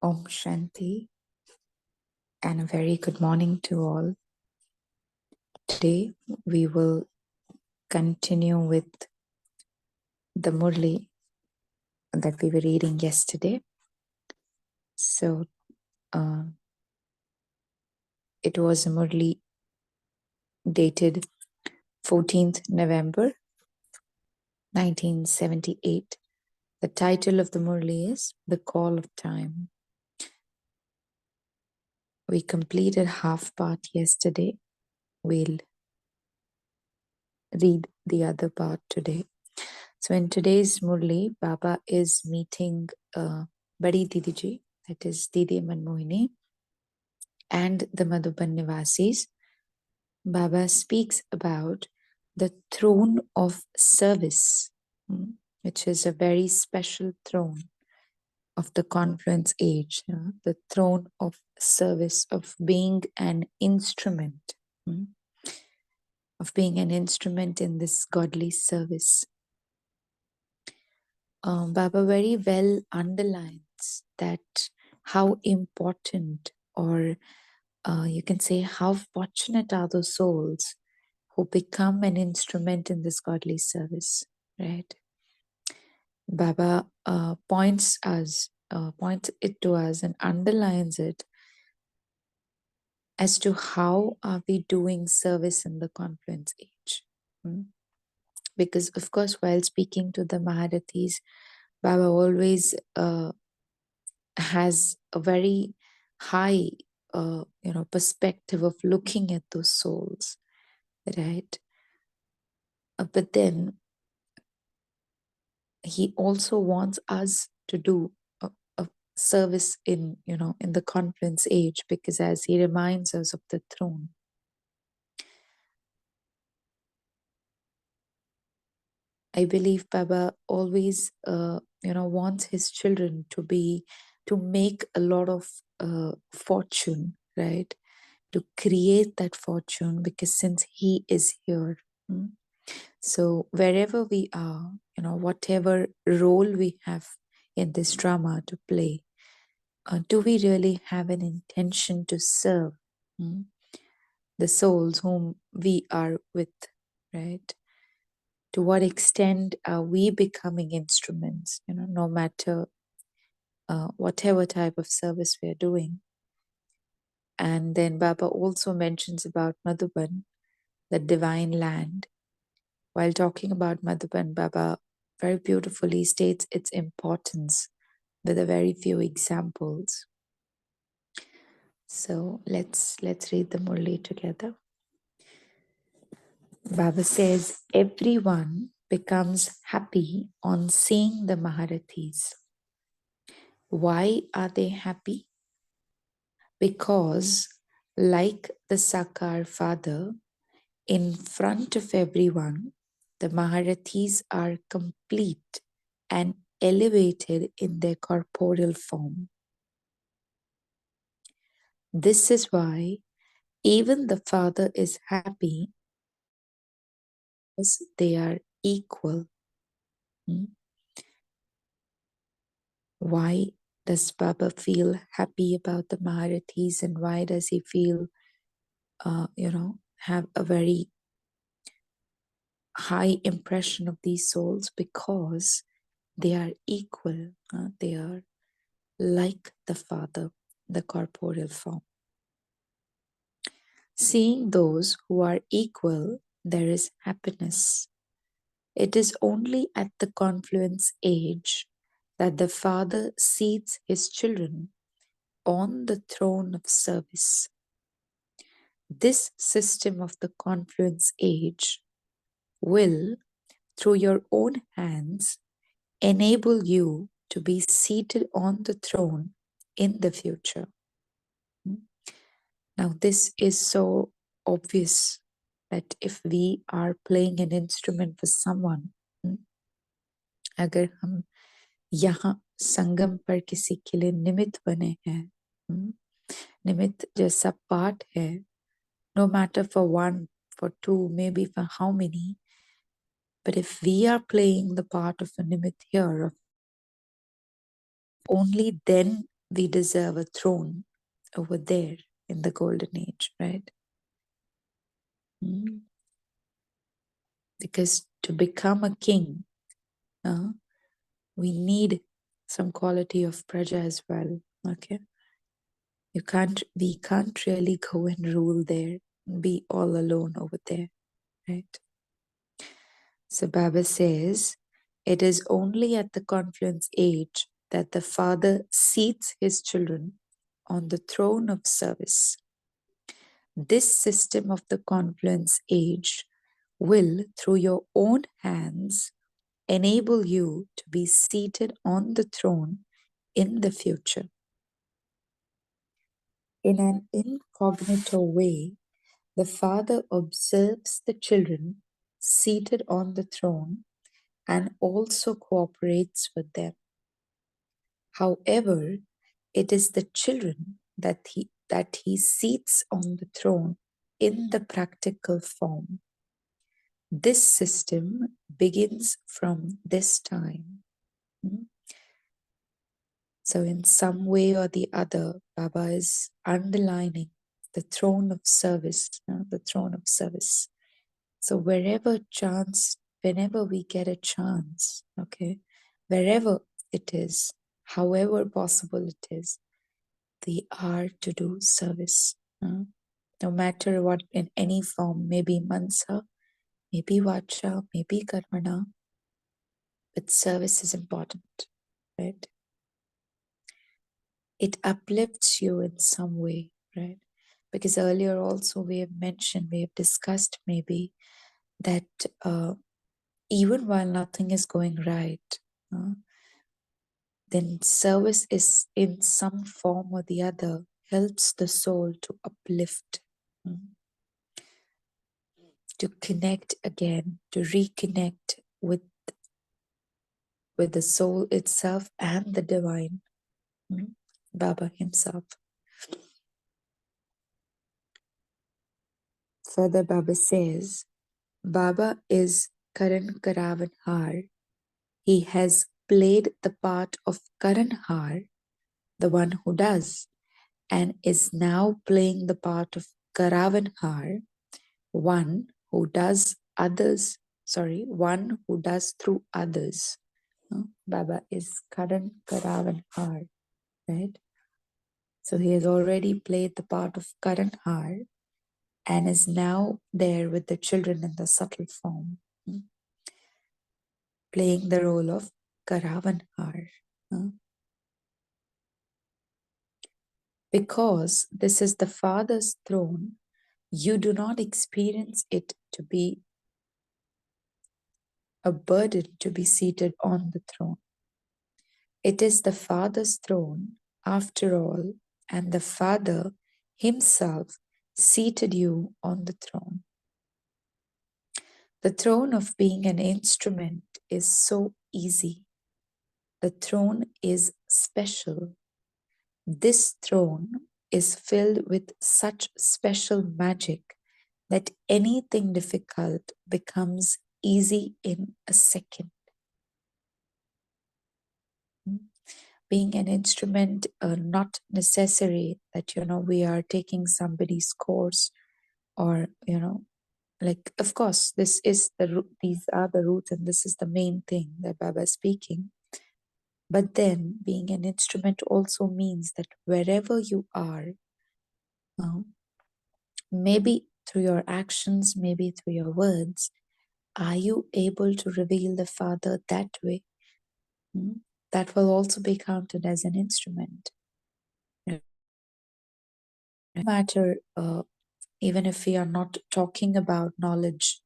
Om Shanti and a very good morning to all. Today we will continue with the Murli that we were reading yesterday. So it was a Murli dated 14th November 1978. The title of the Murli is The Call of Time. We completed half part yesterday. We'll read the other part today. So in today's Murli, Baba is meeting Badi Didi Ji, that is Didi Manmohini, and the Madhuban Nivasis. Baba speaks about the throne of service, which is a very special throne of the confluence age, the throne of service, of being an instrument, of being an instrument in this godly service. Baba very well underlines that how important, or you can say how fortunate are those souls who become an instrument in this godly service, right? Baba points it to us and underlines it as to how are we doing service in the confluence age. Because of course, while speaking to the Maharathis, Baba always has a very high perspective of looking at those souls, right? But then he also wants us to do a service in the confluence age, because as he reminds us of the throne, I believe Baba always wants his children to make a lot of fortune, right? To create that fortune, because since he is here, so wherever we are, whatever role we have in this drama to play, do we really have an intention to serve the souls whom we are with, right? To what extent are we becoming instruments, no matter whatever type of service we are doing? And then Baba also mentions about Madhuban, the divine land. While talking about Madhuban, Baba very beautifully states its importance with a very few examples. So let's read the Murli together. Baba says, everyone becomes happy on seeing the Maharathis. Why are they happy? Because, like the Sakar Father, in front of everyone, the Maharathis are complete and elevated in their corporeal form. This is why even the Father is happy, because they are equal. Why does Baba feel happy about the Maharathis, and why does he feel, have a very high impression of these souls? Because they are equal. They are like the Father, the corporeal form. Seeing those who are equal, there is happiness. It is only at the confluence age that the Father seats his children on the throne of service. This system of the confluence age will, through your own hands, enable you to be seated on the throne in the future. Now, this is so obvious that if we are playing an instrument for someone, अगर हम यहाँ संगम पर किसी के लिए निमित्त बने हैं, निमित्त जैसा पाठ है, no matter for one, for two, maybe for how many, but if we are playing the part of a nimit here, only then we deserve a throne over there in the golden age, right? Mm. Because to become a king, we need some quality of praja as well. Okay, we can't really go and rule there, be all alone over there, right? So Baba says, it is only at the confluence age that the father seats his children on the throne of service. This system of the confluence age will, through your own hands, enable you to be seated on the throne in the future. In an incognito way, the father observes the children seated on the throne and also cooperates with them. However, it is the children that he seats on the throne in the practical form. This system begins from this time. So, in some way or the other, Baba is underlining the throne of service, the throne of service. So, whenever we get a chance, okay, wherever it is, however possible it is, we are to do service. No matter what, in any form, maybe mansa, maybe vacha, maybe karmana, but service is important, right? It uplifts you in some way, right? Because earlier also we have discussed maybe that even while nothing is going right, then service is in some form or the other helps the soul to uplift, to connect again, to reconnect with the soul itself and the divine, Baba himself. Further, Baba says, Baba is Karan Karavanhar. He has played the part of Karanhar, the one who does, and is now playing the part of Karavanhar, one who does through others. Baba is Karan Karavanhar, right? So he has already played the part of Karanhar and is now there with the children in the subtle form, playing the role of Karavanhar. Because this is the Father's throne, you do not experience it to be a burden to be seated on the throne. It is the Father's throne, after all, and the Father himself seated you on the throne. The throne of being an instrument is so easy. The throne is special. This throne is filled with such special magic that anything difficult becomes easy in a second. Being an instrument, not necessary that we are taking somebody's course, or like, of course these are the roots and this is the main thing that Baba is speaking. But then being an instrument also means that wherever you are, maybe through your actions, maybe through your words, are you able to reveal the Father that way? That will also be counted as an instrument. No matter, even if we are not talking about knowledge,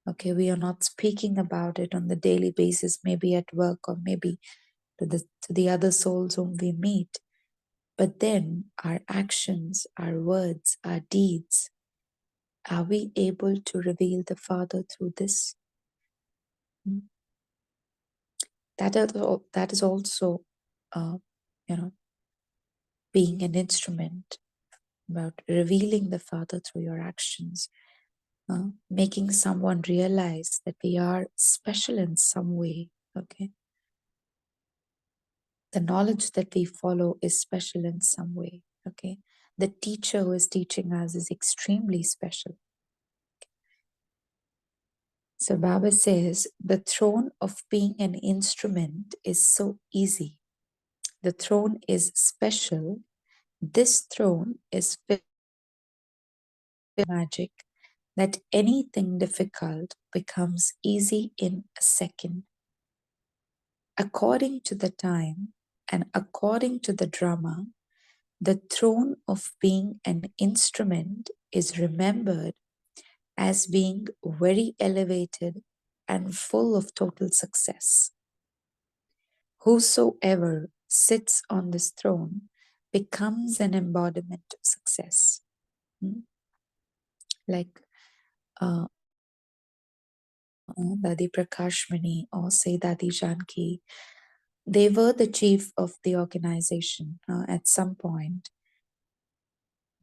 okay, we are not speaking about it on the daily basis, maybe at work or maybe to the other souls whom we meet. But then our actions, our words, our deeds, are we able to reveal the Father through this? That is also, being an instrument, about revealing the Father through your actions, making someone realize that we are special in some way. Okay, The knowledge that we follow is special in some way. Okay. The teacher who is teaching us is extremely special. So Baba says the throne of being an instrument is so easy. The throne is special. This throne is filled with magic that anything difficult becomes easy in a second. According to the time and according to the drama, the throne of being an instrument is remembered as being very elevated and full of total success. Whosoever sits on this throne becomes an embodiment of success. Like Dadi Prakashmani or say Dadi Janki, they were the chief of the organization at some point,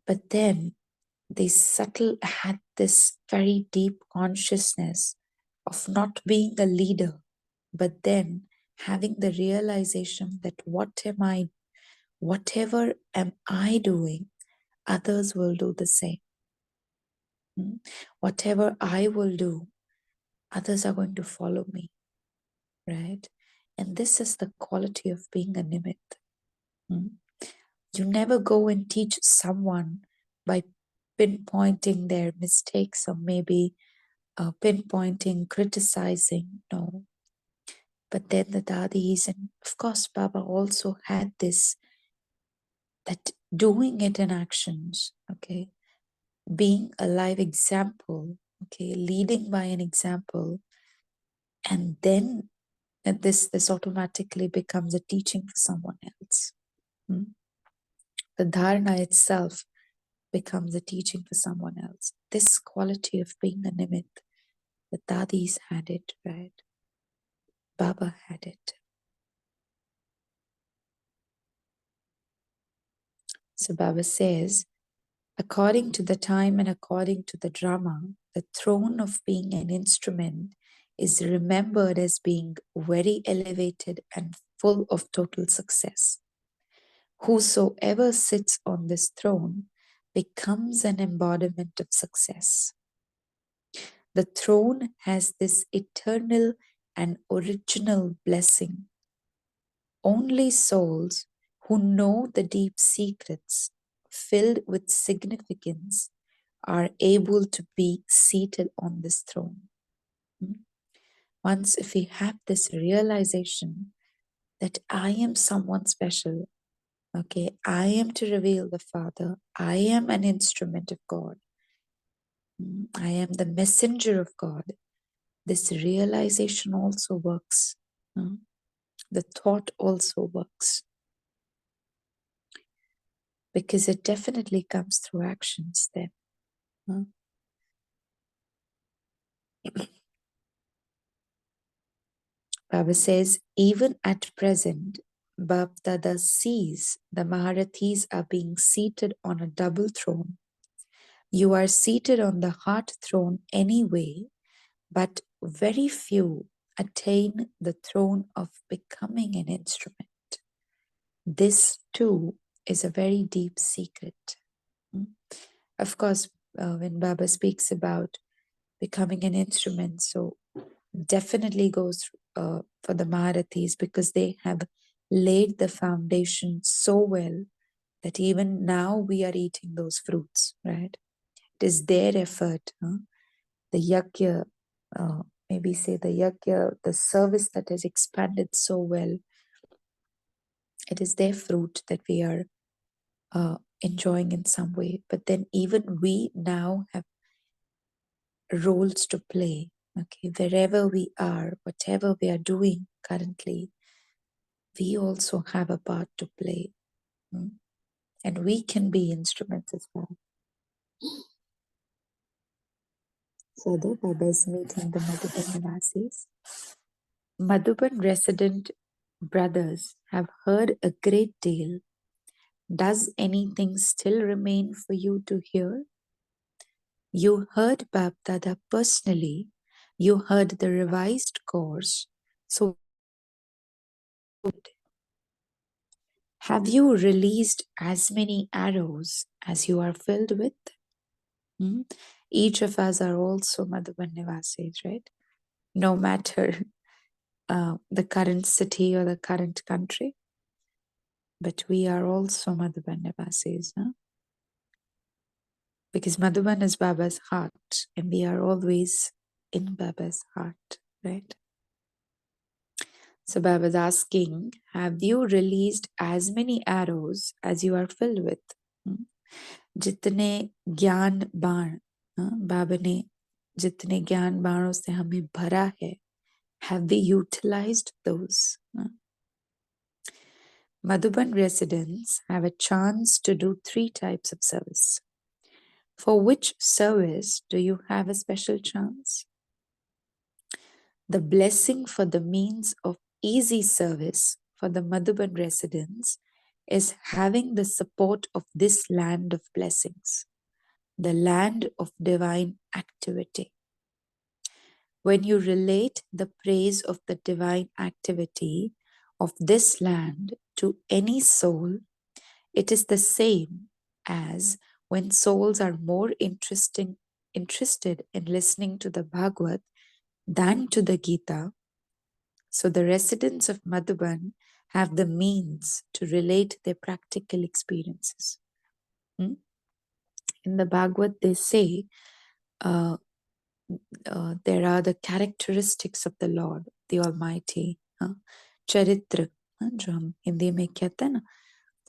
but then they had this very deep consciousness of not being a leader, but then having the realization that whatever am I doing, others will do the same. Whatever I will do, others are going to follow me, right? And this is the quality of being a nimit. You never go and teach someone by pinpointing their mistakes or maybe pinpointing, criticizing. No. But then the Dadis, and of course, Baba also had this, that doing it in actions, okay, being a live example, okay, leading by an example, and then this automatically becomes a teaching for someone else. The dharana itself becomes a teaching for someone else. This quality of being a nimit, the Dadis had it, right? Baba had it. So Baba says, according to the time and according to the drama, the throne of being an instrument is remembered as being very elevated and full of total success. Whosoever sits on this throne becomes an embodiment of success. The throne has this eternal and original blessing. Only souls who know the deep secrets filled with significance are able to be seated on this throne. Once, if we have this realization that I am someone special, okay, I am to reveal the Father, I am an instrument of God, I am the messenger of God, this realization also works. The thought also works. Because it definitely comes through actions then. Baba says, even at present, Bab Dada sees the Maharathis are being seated on a double throne. You are seated on the heart throne anyway, but very few attain the throne of becoming an instrument. This too is a very deep secret. Of course, when Baba speaks about becoming an instrument, so definitely goes for the Maharathis because they have laid the foundation so well that even now we are eating those fruits, right? It is their effort, the yajna, maybe say the yajna, the service that has expanded so well. It is their fruit that we are enjoying in some way. But then even we now have roles to play. Okay, wherever we are, whatever we are doing currently, we also have a part to play. And we can be instruments as well. So the Baba is meeting the Madhuban Nivasis. Madhuban resident brothers have heard a great deal. Does anything still remain for you to hear? You heard Bab Dada personally. You heard the revised course. So Have you released as many arrows as you are filled with? Hmm? Each of us are also Madhuban Nivasis, right? No matter the current city or the current country, but we are also Madhuban Nivasis, huh? Because Madhuban is Baba's heart, and we are always in Baba's heart, right? So Baba is asking, have you released as many arrows as you are filled with? Hmm? जितने ज्ञान बाण बाबा ने जितने ज्ञान बाणों से हमें भरा है, have we utilized those? Madhuban residents have a chance to do 3 types of service. For which service do you have a special chance? The blessing for the means of easy service for the Madhuban residents is having the support of this land of blessings, the land of divine activity. When you relate the praise of the divine activity of this land to any soul, it is the same as when souls are more interested in listening to the Bhagavad than to the Gita. So the residents of Madhuban have the means to relate their practical experiences. In the Bhagavad, they say there are the characteristics of the Lord, the Almighty. Charitra, जो हम हिंदी में कहते हैं ना,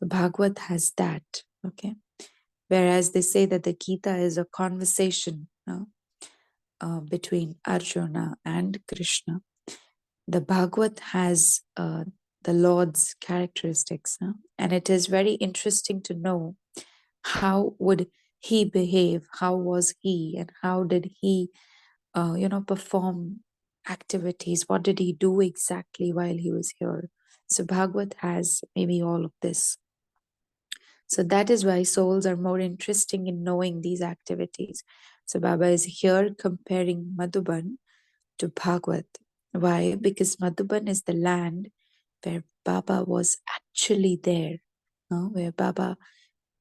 the Bhagavad has that. Okay. Whereas they say that the Gita is a conversation between Arjuna and Krishna. The Bhagavad has the Lord's characteristics, and it is very interesting to know how would he behave, how was he, and how did he, perform activities. What did he do exactly while he was here? So Bhagavad has maybe all of this. So that is why souls are more interested in knowing these activities. So Baba is here comparing Madhuban to Bhagavad. Why? Because Madhuban is the land where Baba was actually there, where Baba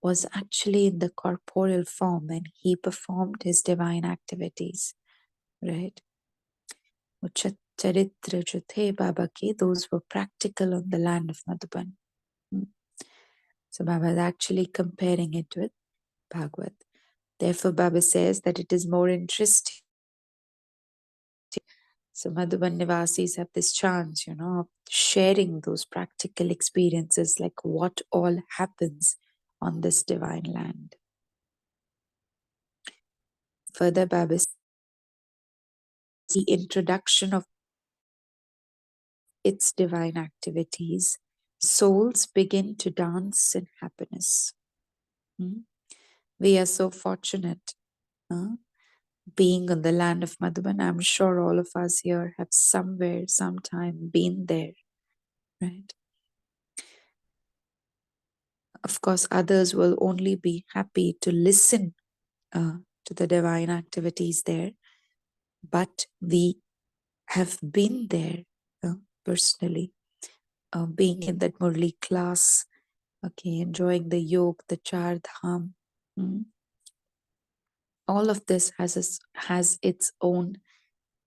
was actually in the corporeal form and he performed his divine activities, right? Charitra jo the Baba ke, those were practical on the land of Madhuban. So Baba is actually comparing it with Bhagavad. Therefore, Baba says that it is more interesting. So Madhuban Nivasis have this chance, of sharing those practical experiences, like what all happens on this divine land. Further, Baba says the introduction of its divine activities, souls begin to dance in happiness. We are so fortunate being on the land of Madhuban. I'm sure all of us here have somewhere, sometime been there, right? Of course, others will only be happy to listen to the divine activities there, but we have been there personally, being in that Murli class, okay, enjoying the yoga, the Char Dham. All of this has its own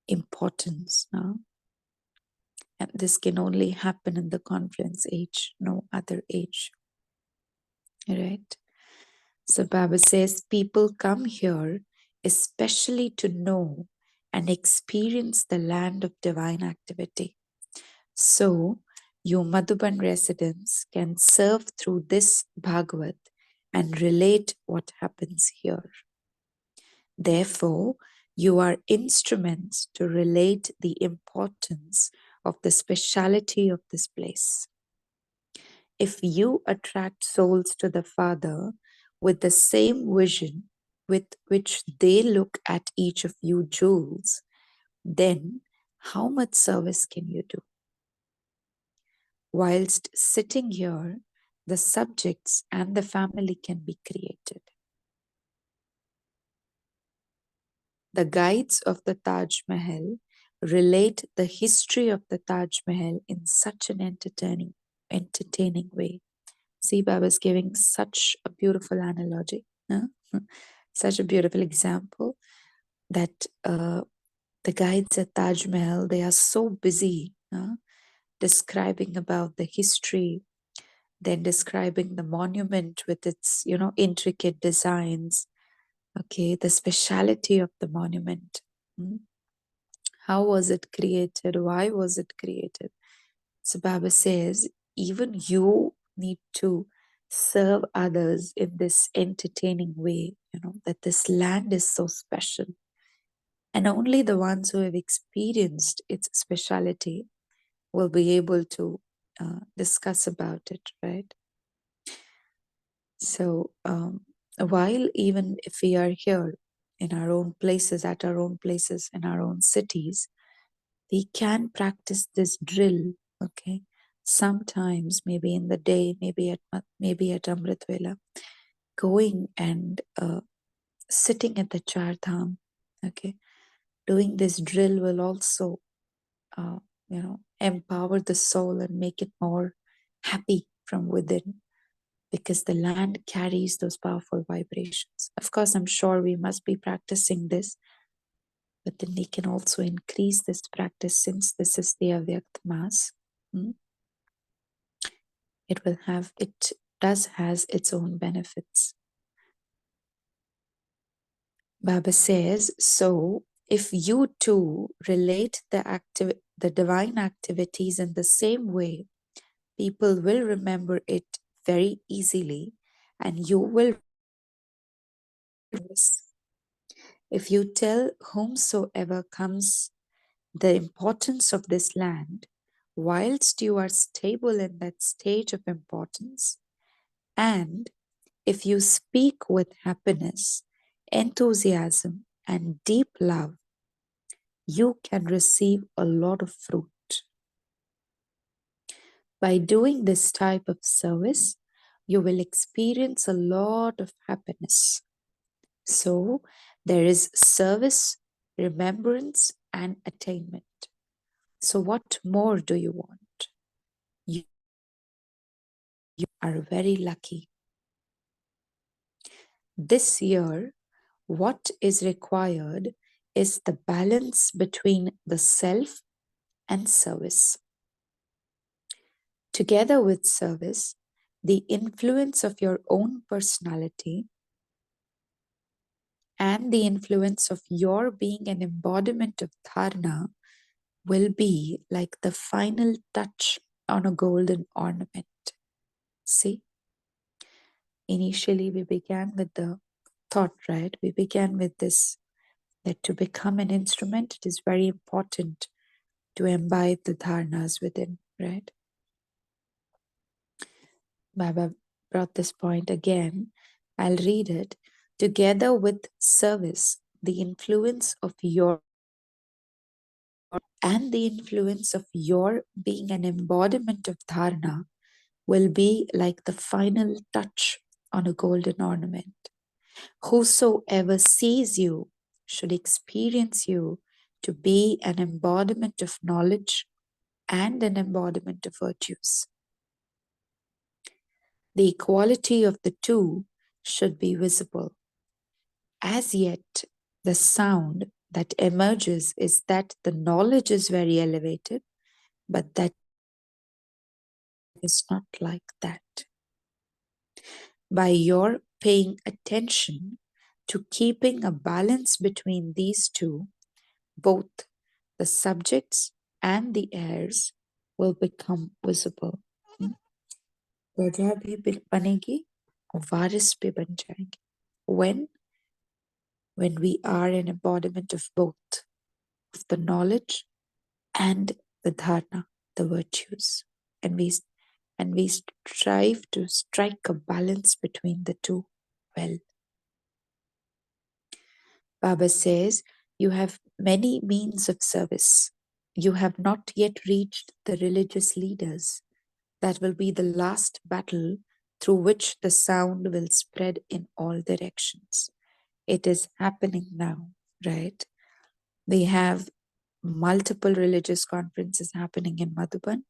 importance now. And this can only happen in the confluence age, no other age. Right? So Baba says people come here especially to know and experience the land of divine activity. So you Madhuban residents can serve through this Bhagavad and relate what happens here. Therefore, you are instruments to relate the importance of the speciality of this place. If you attract souls to the Father with the same vision with which they look at each of you jewels, then how much service can you do? Whilst sitting here, the subjects and the family can be created. The guides of the Taj Mahal relate the history of the Taj Mahal in such an entertaining way. See, Baba's giving such a beautiful analogy, huh? Such a beautiful example that the guides at Taj Mahal, they are so busy describing about the history, then describing the monument with its, intricate designs, okay, the speciality of the monument. How was it created? Why was it created? So Baba says, even you need to serve others in this entertaining way, that this land is so special. And only the ones who have experienced its speciality will be able to discuss about it, right? So while even if we are here in our own places, at our own places, in our own cities, we can practice this drill, okay? Sometimes, maybe in the day, maybe at Amrit Vela, going and sitting at the Char Dham, okay? Doing this drill will also, empower the soul and make it more happy from within, because the land carries those powerful vibrations. Of course, I'm sure we must be practicing this, but then we can also increase this practice since this is the Avyakt Mass. It does has its own benefits. Baba says, so if you too relate the divine activities in the same way, people will remember it very easily, and you will. If you tell whomsoever comes the importance of this land, whilst you are stable in that stage of importance, and if you speak with happiness, enthusiasm, and deep love, you can receive a lot of fruit. By doing this type of service, you will experience a lot of happiness. So, there is service, remembrance, and attainment. So, what more do you want? You are very lucky. This year, what is required is the balance between the self and service. Together with service, the influence of your own personality and the influence of your being an embodiment of dharana will be like the final touch on a golden ornament. See, initially we began with the thought, right? We began with this, that to become an instrument, it is very important to imbibe the dharanas within, right? Baba brought this point again. I'll read it. Together with service, the influence of your and the influence of your being an embodiment of dharana will be like the final touch on a golden ornament. Whosoever sees you should experience you to be an embodiment of knowledge and an embodiment of virtues. The equality of the two should be visible. As yet, the sound that emerges is that the knowledge is very elevated, but that is not like that. By your paying attention to keeping a balance between these two, both the subjects and the heirs will become visible. प्रजा भी बनेगी, वारिस भी बन जाएंगे. When we are an embodiment of both, of the knowledge and the dharana, the virtues, and we strive to strike a balance between the two well. Baba says, you have many means of service. You have not yet reached the religious leaders. That will be the last battle through which the sound will spread in all directions. It is happening now, right? We have multiple religious conferences happening in Madhuban,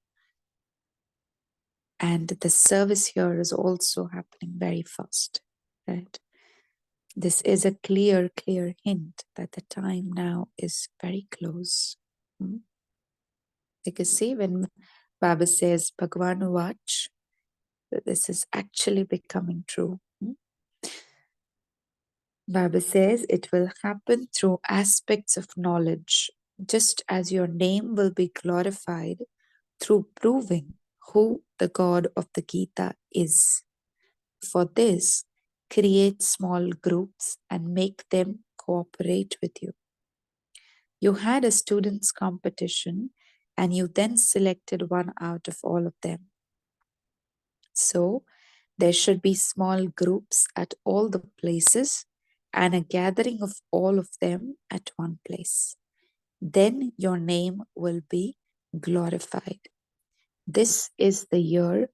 And the service here is also happening very fast, right? This is a clear hint that the time now is very close. Because see, when Baba says Bhagwan Vach, this is actually becoming true. Baba says it will happen through aspects of knowledge, just as your name will be glorified through proving who the God of the Gita is. For this, create small groups and make them cooperate with you. You had a students' competition and you then selected one out of all of them. So, there should be small groups at all the places and a gathering of all of them at one place. Then your name will be glorified. This is the year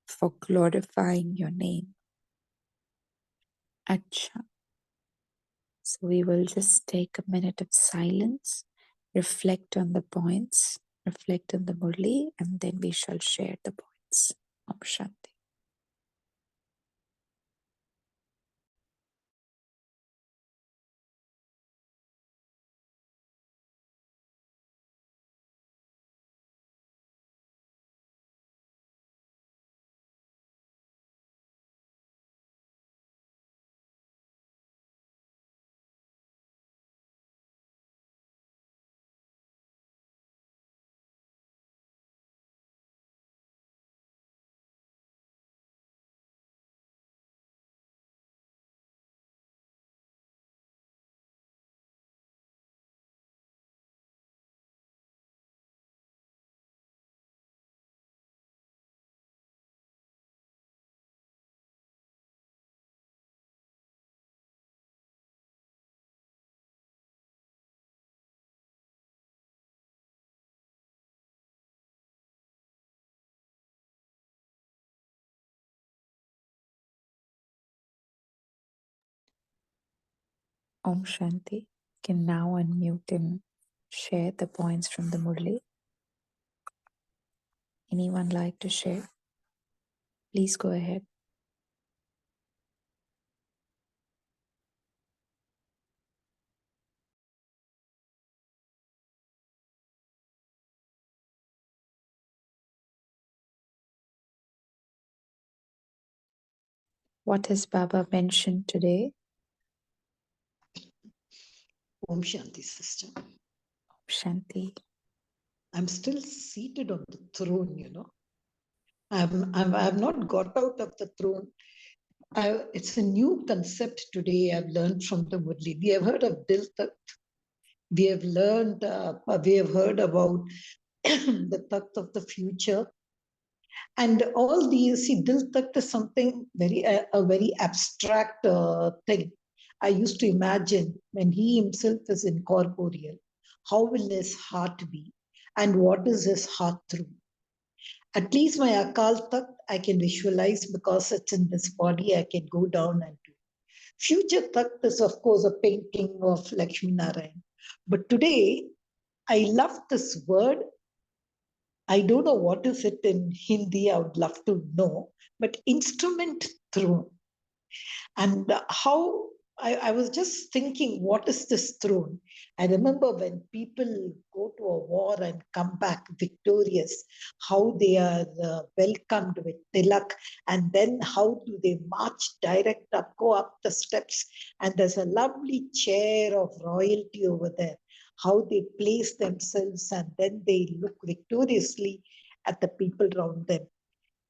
for glorifying your name. Acha. So we will just take a minute of silence, reflect on the points, reflect on the Murli, and then we shall share the points. Om Shanti. Om Shanti. Can now unmute and share the points from the Murli. Anyone like to share? Please go ahead. What has Baba mentioned today? Om Shanti, sister. Om Shanti. I'm still seated on the throne, you know. I've not got out of the throne. It's a new concept today I've learned from the Murli. We have heard of Dil Takht. We have heard about the Takht of the future. And all these, see, Dil Takht is something a very abstract thing. I used to imagine when he himself is incorporeal, how will his heart be? And what is his heart through? At least my Akal Takht I can visualize because it's in this body, I can go down and do. Future Takht is, of course, a painting of Lakshmi Narayan. But today, I love this word. I don't know what is it in Hindi, I would love to know, but instrument throne. And how I was just thinking, what is this throne? I remember when people go to a war and come back victorious, how they are welcomed with tilak, and then how do they march direct up, go up the steps, and there's a lovely chair of royalty over there, how they place themselves, and then they look victoriously at the people around them.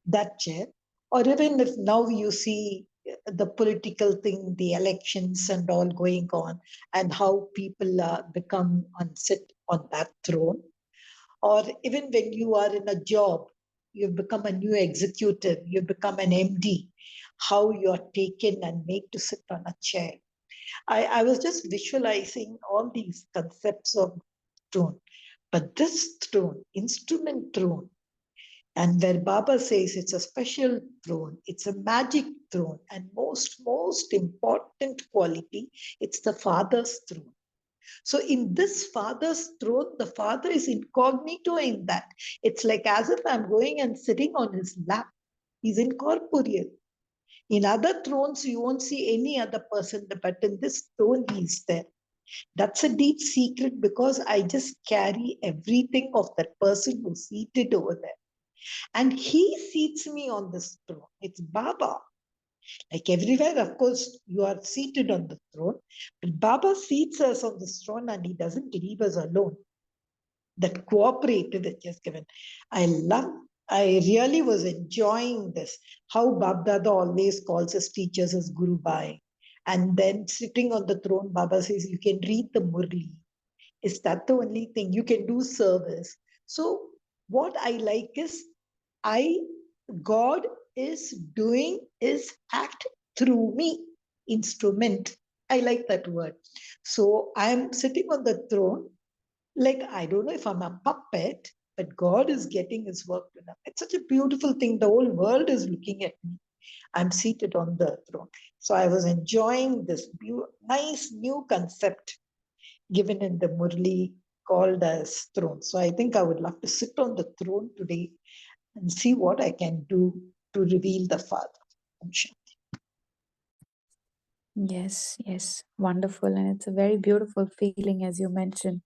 That chair, or even if now you see the political thing, the elections and all going on, and how people become and sit on that throne, or even when you are in a job, you become a new executive, you become an MD, how you are taken and made to sit on a chair. I was just visualizing all these concepts of throne, but this throne, instrument throne, and where Baba says it's a special throne, it's a magic throne, and most important quality, it's the Father's throne. So in this father's throne, the father is incognito in that. It's like as if I'm going and sitting on his lap. He's incorporeal. In other thrones, you won't see any other person, but in this throne, he's there. That's a deep secret because I just carry everything of that person who's seated over there. And he seats me on this throne. It's Baba. Like everywhere, of course, you are seated on the throne, but Baba seats us on this throne and he doesn't leave us alone. That cooperative that he has given. I really was enjoying this. How Babdada always calls his teachers as Guru Bhai. And then sitting on the throne, Baba says, you can read the Murli. Is that the only thing? You can do service. So what I like is God is doing his act through me, instrument. I like that word. So I'm sitting on the throne, like I don't know if I'm a puppet, but God is getting his work done. It's such a beautiful thing. The whole world is looking at me. I'm seated on the throne. So I was enjoying this nice new concept given in the Murli called as throne. So I think I would love to sit on the throne today and see what I can do to reveal the Father. Yes, yes, wonderful. And it's a very beautiful feeling, as you mentioned,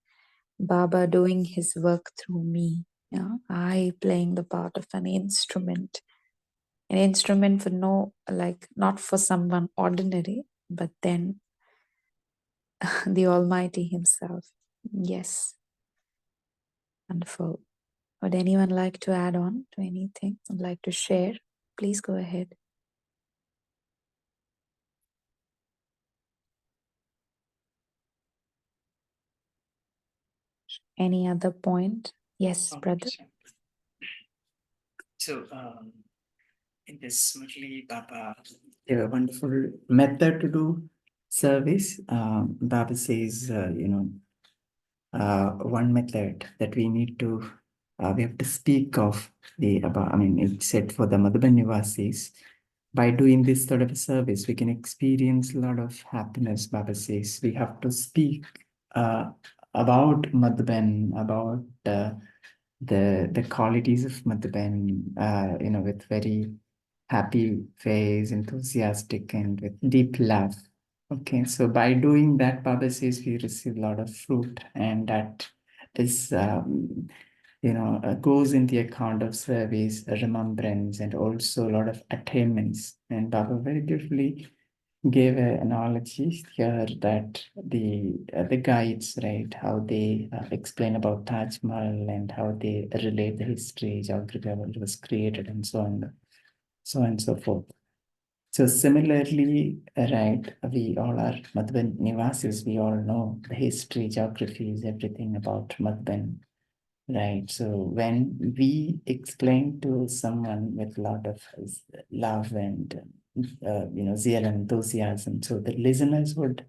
Baba doing his work through me. Yeah, I playing the part of an instrument for not for someone ordinary, but then the Almighty Himself. Yes, wonderful. Would anyone like to add on to anything? Would like to share? Please go ahead. Any other point? Yes, brother. So, in this Murli, Baba gave a wonderful method to do service. Baba says, one method that we have to speak of it said for the Madhuban Nivasis, by doing this sort of a service, we can experience a lot of happiness. Baba says we have to speak about Madhuban, about the qualities of Madhuban, with very happy face, enthusiastic, and with deep love. Okay, so by doing that, Baba says we receive a lot of fruit, and that is, goes in the account of service, remembrance, and also a lot of attainments. And Baba very beautifully gave an analogy here that the guides, right, how they explain about Taj Mahal and how they relate the history, geography, how it was created, and so on, so on and so forth. So similarly, right, we all are Madhuban Nivasis. We all know the history, geographies, everything about Madhuban, right? So when we explain to someone with a lot of love and zeal and enthusiasm, so the listeners would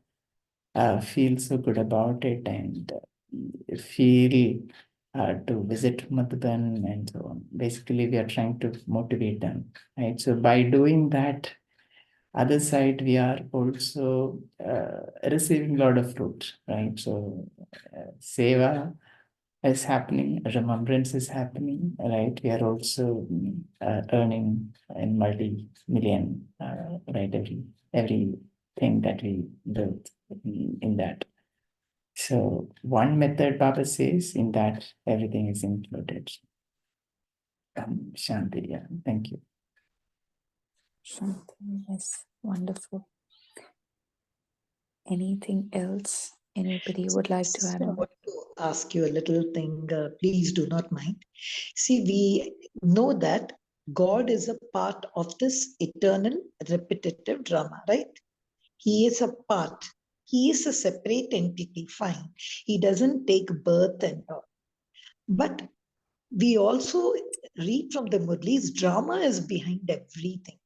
feel so good about it and feel to visit Madhuban and so on. Basically, we are trying to motivate them, right? So by doing that, other side, we are also receiving a lot of fruit, right? So seva is happening, remembrance is happening, right? We are also earning in multi-million, right? Everything that we build in that. So one method Baba says in that everything is included. Shanti, yeah, thank you. Shanti, yes, wonderful. Anything else anybody would like to add I on? want to ask you a little thing. Please do not mind. See, we know that God is a part of this eternal repetitive drama, right? He is a part. He is a separate entity, fine. He doesn't take birth and all. But we also read from the Murlis, drama is behind everything.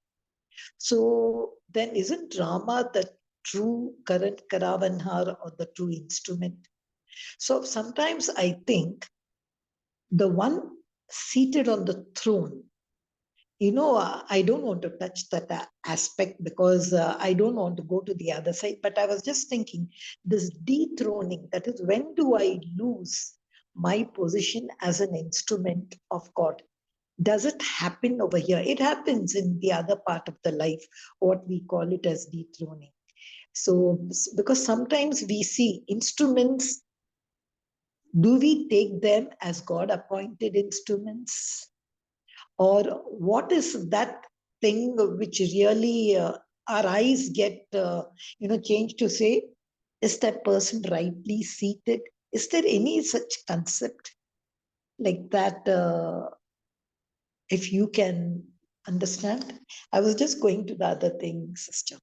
So then isn't drama the true current Karavanhar or the true instrument? So sometimes I think the one seated on the throne I don't want to touch that aspect because I don't want to go to the other side. But I was just thinking this dethroning, that is, when do I lose my position as an instrument of God? Does it happen over here? It happens in the other part of the life, what we call it as dethroning. So, because sometimes we see instruments, do we take them as God appointed instruments? Or what is that thing which really our eyes get changed to say, is that person rightly seated? Is there any such concept like that? If you can understand, I was just going to the other thing, sister.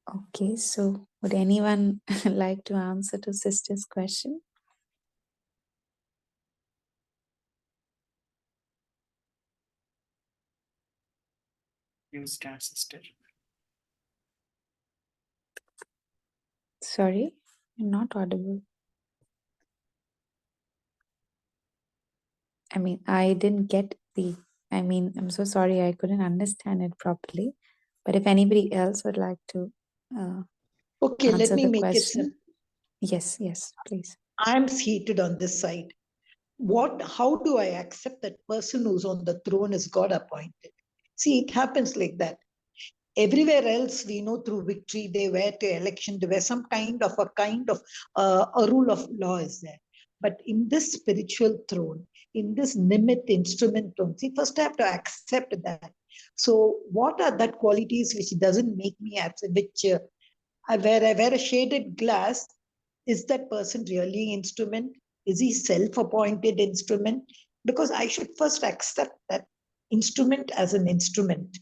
Okay, so would anyone like to answer to sister's question? You start, sister. Sorry, I'm not audible. I mean, I didn't get I'm so sorry, I couldn't understand it properly. But if anybody else would like to Okay, let answer me the make it question. simple. Yes, please. I'm seated on this side. How do I accept that person who's on the throne is God appointed? See, it happens like that. Everywhere else, we know through victory, they were to election, there were some kind of a rule of law is there. But in this spiritual throne, in this nimit instrument throne, see, first I have to accept that. So what are that qualities which doesn't make me accept, which I wear a shaded glass, is that person really instrument? Is he self-appointed instrument? Because I should first accept that instrument as an instrument.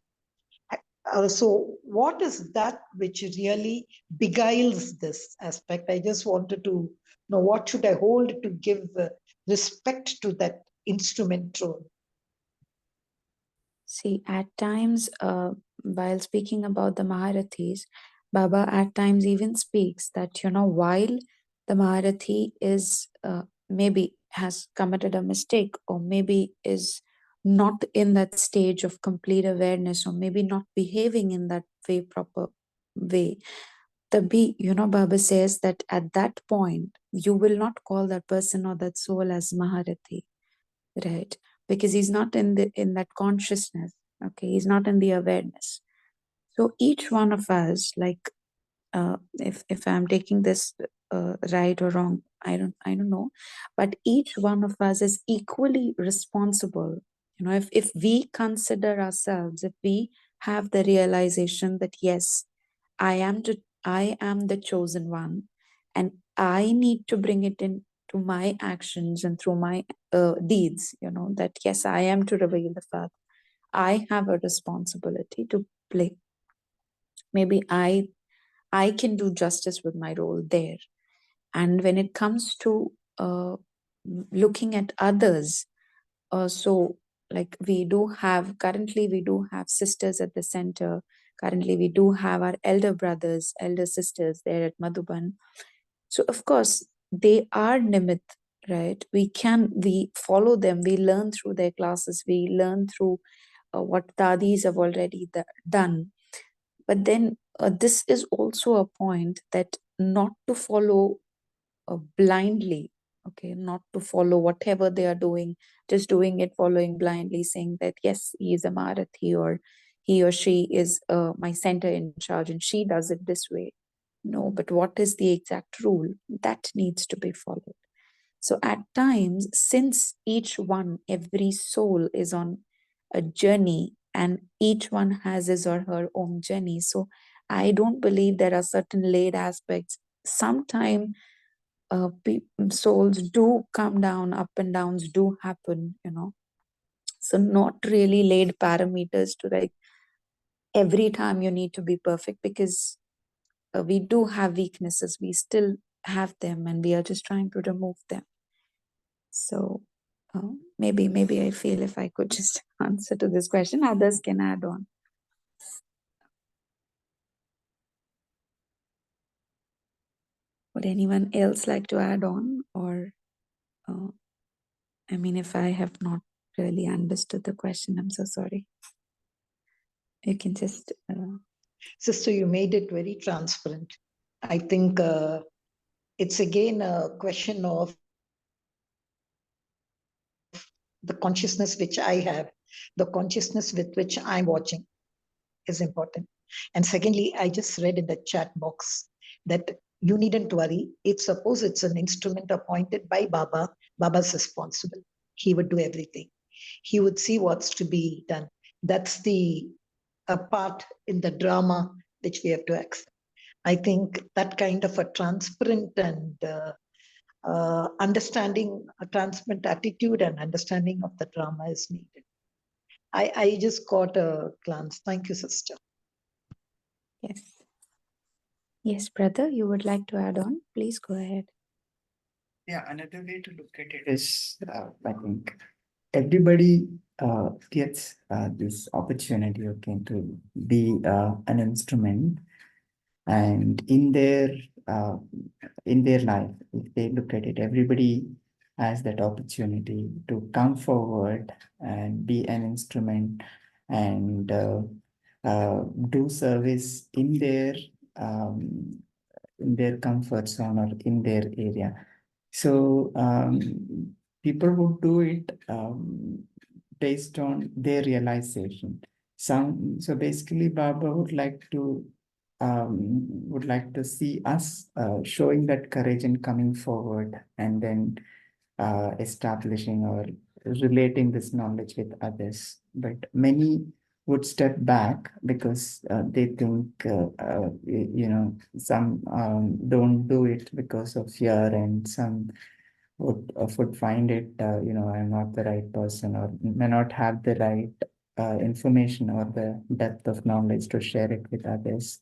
So what is that which really beguiles this aspect? I just wanted to know what should I hold to give respect to that instrument role. See, at times, while speaking about the Maharathis, Baba at times even speaks that, while the Maharathi is maybe has committed a mistake, or maybe is not in that stage of complete awareness, or maybe not behaving in that proper way. Baba says that at that point, you will not call that person or that soul as Maharathi, right? Because he's not in that consciousness. Okay, he's not in the awareness. So each one of us, like, if I'm taking this right or wrong, I don't know, but each one of us is equally responsible. If we consider ourselves, if we have the realization that yes, I am the chosen one, and I need to bring it into my actions and through my deeds, that yes, I am to reveal the fact. I have a responsibility to play. Maybe I can do justice with my role there. And when it comes to looking at others, so like currently we do have sisters at the center. Currently we do have our elder brothers, elder sisters there at Madhuban. So of course they are Nimit, right? We follow them, we learn through their classes, we learn through what Dadis have already done. But then this is also a point that not to follow blindly, okay, not to follow whatever they are doing, just doing it, following blindly, saying that yes, he is a Marathi, or he or she is my center in charge and she does it this way. No, but what is the exact rule that needs to be followed? So at times, since every soul is on a journey and each one has his or her own journey. So I don't believe there are certain laid aspects. Sometimes souls do come down, up and downs do happen. So not really laid parameters to like every time you need to be perfect, because we do have weaknesses. We still have them and we are just trying to remove them. So maybe I feel if I could just answer to this question, others can add on. Would anyone else like to add on? Or, if I have not really understood the question. I'm so sorry. You can just... Sister, you made it very transparent. I think it's again a question of the consciousness which I have, the consciousness with which I'm watching is important. And secondly, I just read in the chat box that you needn't worry. If suppose it's an instrument appointed by Baba, Baba's responsible. He would do everything. He would see what's to be done. That's the part in the drama which we have to accept. I think that kind of a transparent and understanding, a transparent attitude and understanding of the drama is needed. I just got a glance. Thank you, sister. Yes. Yes, brother, you would like to add on? Please go ahead. Yeah, another way to look at it is, I think everybody gets this opportunity, okay, to be an instrument, and in their life, if they look at it, everybody has that opportunity to come forward and be an instrument and do service um, in their comfort zone or in their area. So people would do it based on their realization. So basically, Baba would like to see us showing that courage and coming forward, and then establishing or relating this knowledge with others. But many would step back because they think, some don't do it because of fear, and some would find it, I'm not the right person, or may not have the right information or the depth of knowledge to share it with others.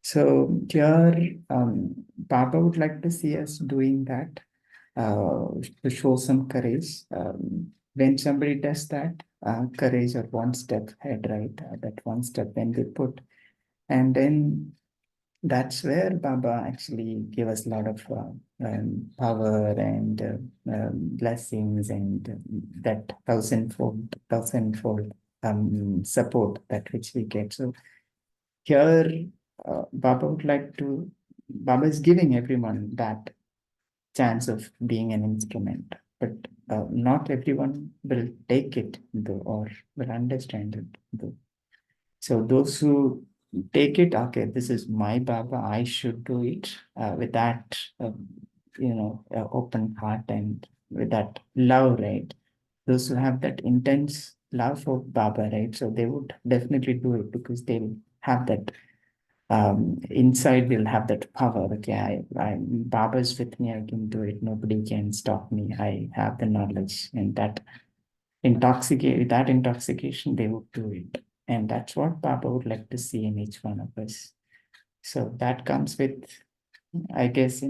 So here, Baba would like to see us doing that, to show some courage. When somebody does that, courage or one step ahead, right? That one step when they put, and then that's where Baba actually gave us a lot of power and blessings, and that thousandfold support that which we get. So here, Baba is giving everyone that chance of being an instrument, but not everyone will take it though, or will understand it though. So those who take it, okay, this is my Baba, I should do it with that, open heart and with that love, right? Those who have that intense love for Baba, right? So they would definitely do it because they'll have that inside, they'll have that power. Okay, Baba's with me, I can do it. Nobody can stop me. I have the knowledge, and that intoxication, they would do it. And that's what Baba would like to see in each one of us. So that comes with, I guess,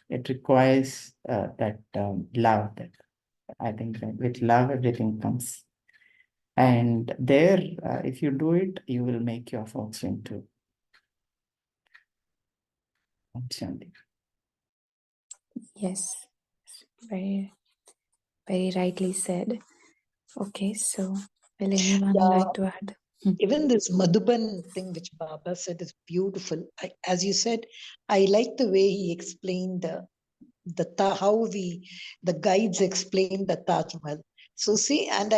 it requires that love. That I think that with love, everything comes. And there, if you do it, you will make your fortune too. Shanti. Yes, very, very rightly said. Okay, so will anyone like to add? Even this Madhuban thing which Baba said is beautiful. As you said, I like the way he explained how the guides explain the Taj Mahal. So see, and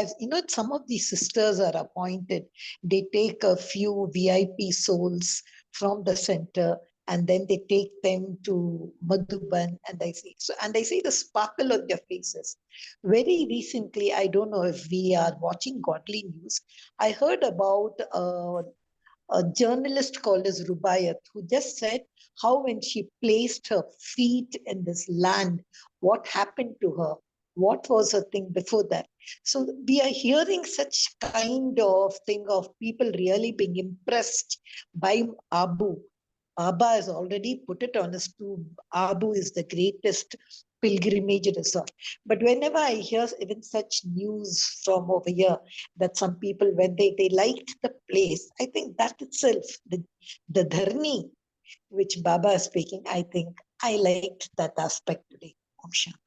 some of these sisters are appointed. They take a few VIP souls from the center, and then they take them to Madhuban, and I see the sparkle on their faces. Very recently, I don't know if we are watching Godly News. I heard about a journalist called as Rubaiyat, who just said how when she placed her feet in this land, what happened to her? What was her thing before that? So we are hearing such kind of thing of people really being impressed by Abu. Baba has already put it on us too. Abu is the greatest pilgrimage resort. But whenever I hear even such news from over here, that some people, when they liked the place, I think that itself, the dharni which Baba is speaking, I think I liked that aspect today. Om Shanti.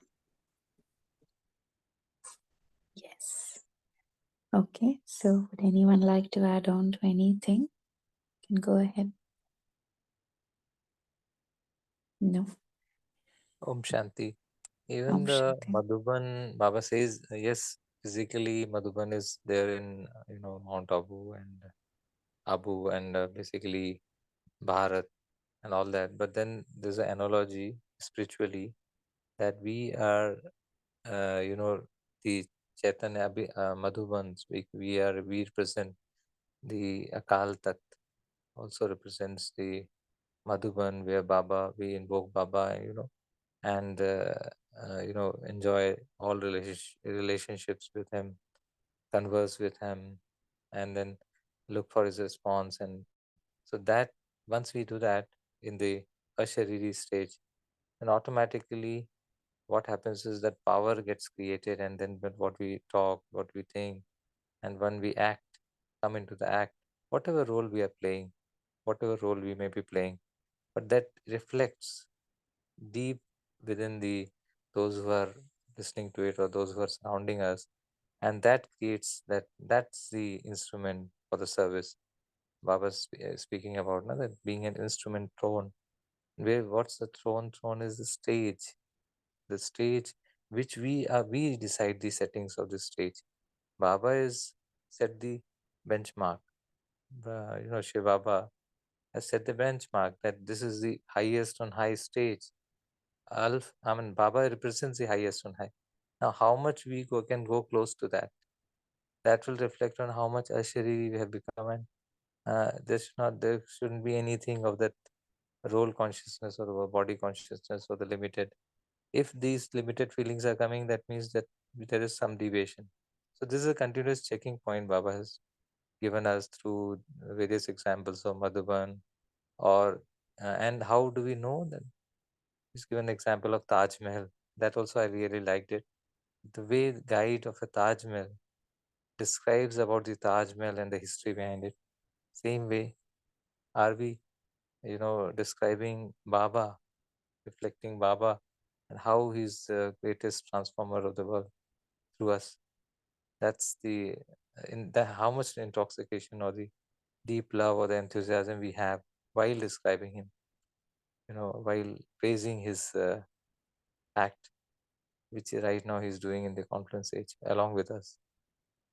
Yes. Okay, so would anyone like to add on to anything? You can go ahead. No. Om Shanti. Even Om the Shanti. Madhuban, Baba says, yes, physically Madhuban is there in, Mount Abu and basically Bharat and all that. But then there's an analogy spiritually that we are, the Chaitanya Madhubans. We represent the Akal Tat, also represents the Madhuban, where Baba, we invoke Baba, and enjoy all relationships with him, converse with him, and then look for his response. And so that once we do that in the Ashariri stage, then automatically what happens is that power gets created, and then what we talk, what we think, and when we act, come into the act, whatever role we are playing, whatever role we may be playing, but that reflects deep within the those who are listening to it or those who are surrounding us, and that creates that's the instrument for the service. Baba's speaking about now, that being an instrument throne, where what's the throne is the stage which we decide the settings of the stage. Baba is set the benchmark. Shiv Baba has set the benchmark that this is the highest on high stage. Baba represents the highest on high. Now, how much can go close to that? That will reflect on how much Ashari we have become, and there shouldn't be anything of that role consciousness or the body consciousness or the limited. If these limited feelings are coming, that means that there is some deviation. So this is a continuous checking point Baba has given us through various examples of Madhuban, or and how do we know that? He's given an example of Taj Mahal. That also I really liked it. The way the guide of a Taj Mahal describes about the Taj Mahal and the history behind it. Same way, are we, describing Baba, reflecting Baba, and how he's the greatest transformer of the world through us. That's the in the how much intoxication or the deep love or the enthusiasm we have while describing him. While praising his act, which right now he's doing in the conference age along with us.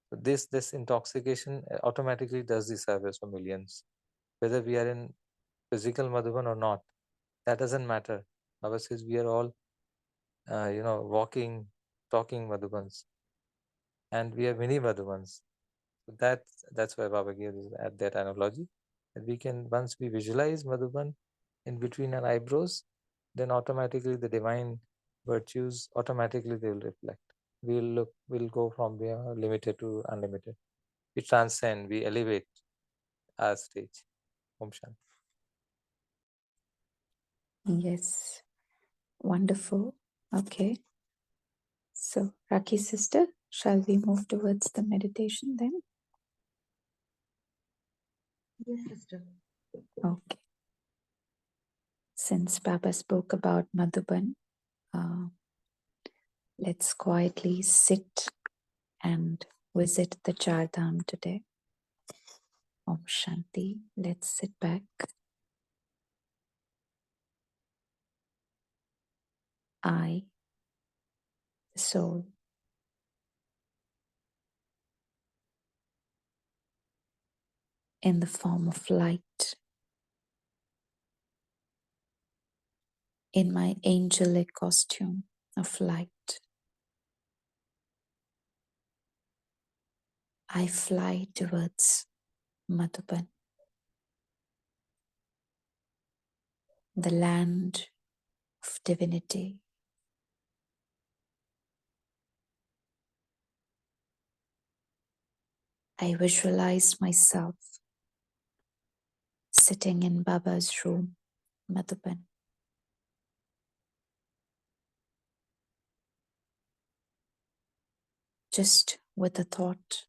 So this intoxication automatically does the service for millions, whether we are in physical Madhuban or not. That doesn't matter. Baba says we are all, walking, talking Madhubans, and we are many Madhubans. So that's why Baba gave that analogy, that we can, once we visualize Madhuban in between our eyebrows, then automatically the divine virtues automatically they will reflect. We'll go from limited to unlimited. We transcend, we elevate our stage. Om Shanti. Yes. Wonderful. Okay. So, Raki sister, shall we move towards the meditation then? Yes, sister. Okay. Since Baba spoke about Madhuban, uh, let's quietly sit and visit the Char Dham today. Om Shanti. Let's sit back. I, the soul, in the form of light, in my angelic costume of light, I fly towards Madhuban, the land of divinity. I visualize myself sitting in Baba's room, Madhuban. Just with the thought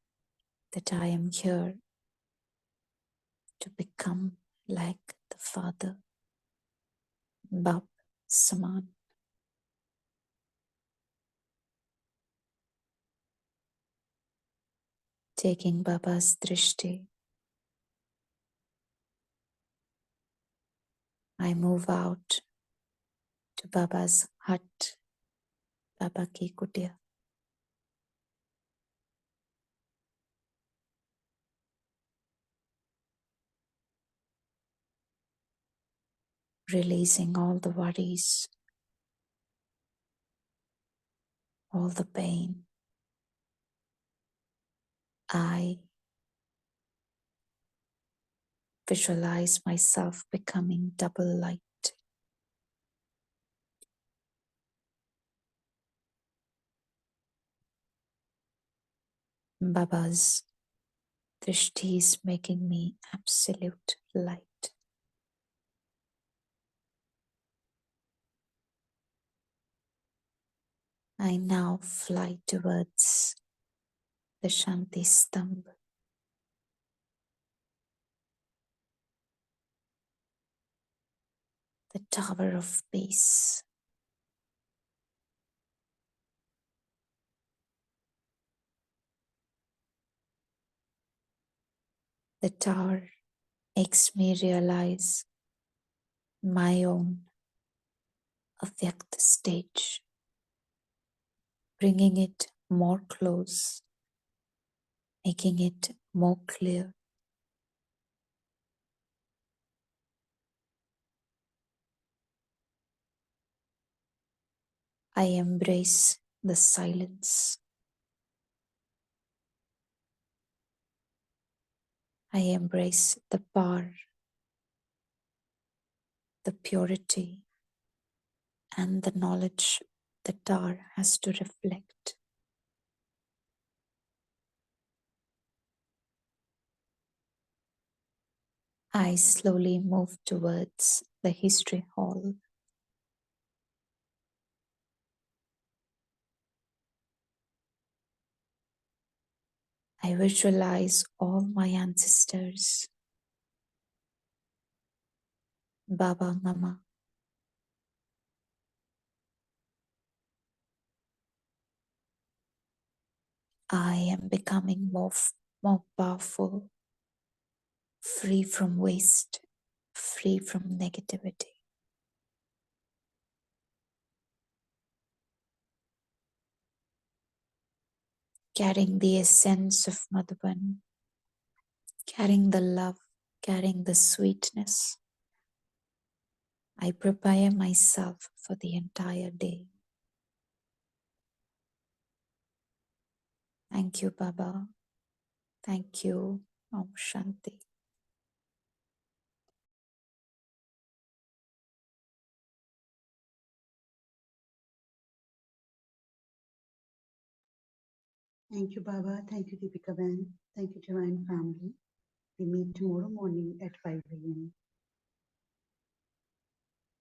that I am here to become like the Father, Bab Saman. taking Baba's drishti. I move out to Baba's hut, Baba ki kutia. Releasing all the worries, all the pain. I visualize myself becoming double light. Baba's drishti is making me absolute light. I now fly towards the Shanti Stambh, the Tower of Peace. The tower makes me realize my own Avyakt stage, bringing it more close, making it more clear. I embrace the silence. I embrace the power, the purity, and the knowledge the tower has to reflect. I slowly move towards the history hall. I visualize all my ancestors, Baba, Mama. I am becoming more powerful, free from waste, free from negativity. Carrying the essence of Madhuban, carrying the love, carrying the sweetness. I prepare myself for the entire day. Thank you, Baba. Thank you. Om Shanti. Thank you, Baba. Thank you, Deepika Ben. Thank you, Divine Family. We meet tomorrow morning at 5 a.m.